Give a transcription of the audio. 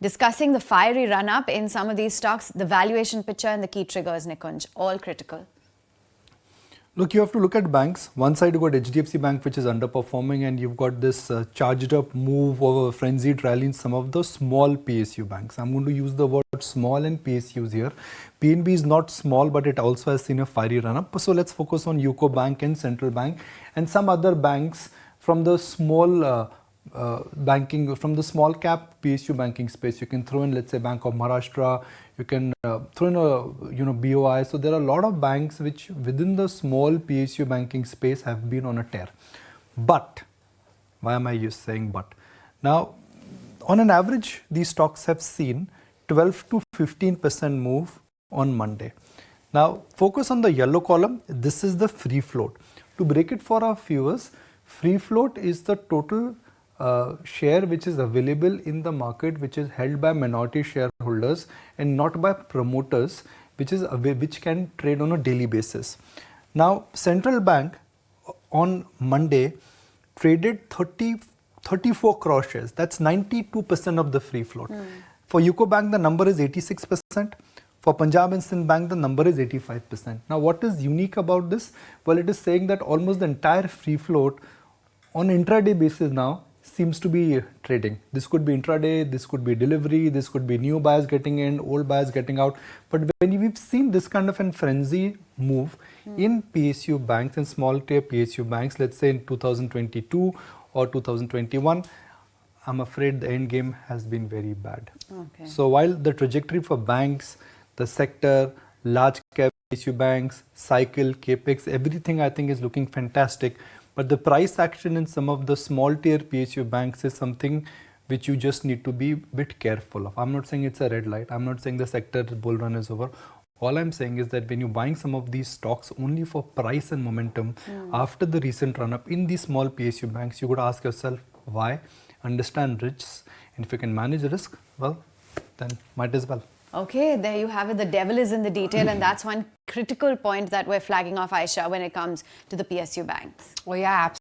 Discussing the fiery run-up in some of these stocks, the valuation picture and the key triggers, Nikunj, all critical. Look, you have to look at banks. One side you've got HDFC Bank, which is underperforming, and you've got this charged up move over frenzied rally in some of the small PSU banks. I'm going to use the word small and PSUs here. PNB is not small, but it also has seen a fiery run-up. So let's focus on UCO Bank and Central Bank and some other banks from the small banking, from the small cap PSU banking space. You can throw in, let's say, Bank of Maharashtra. You can throw in a BOI. So there are a lot of banks which within the small PSU banking space have been on a tear. But why am I saying but? Now, on an average, these stocks have seen 12 to 15% move on Monday. Now, focus on the yellow column. This is the free float. To break it for our viewers, free float is the total share which is available in the market, which is held by minority shareholders and not by promoters, which can trade on a daily basis. Now, Central Bank on Monday traded 34 crore shares. That's 92% of the free float. For UCO Bank, the number is 86%. For Punjab and Sindh Bank, the number is 85%. Now, what is unique about this? Well, it is saying that almost the entire free float on intraday basis now seems to be trading. This could be intraday, this could be delivery, this could be new buyers getting in, old buyers getting out. But when we've seen this kind of a frenzy move in PSU banks and small tier PSU banks, let's say in 2022 or 2021, I'm afraid the end game has been very bad. Okay. So while the trajectory for banks, the sector, large cap PSU banks, cycle, capex, everything I think is looking fantastic. But the price action in some of the small tier PSU banks is something which you just need to be a bit careful of. I'm not saying it's a red light. I'm not saying the sector bull run is over. All I'm saying is that when you're buying some of these stocks only for price and momentum after the recent run up in these small PSU banks, you could ask yourself why, understand risks, and if you can manage risk, well, then might as well. Okay, there you have it. The devil is in the detail, and that's one critical point that we're flagging off, Aisha, when it comes to the PSU banks. Well, yeah, absolutely.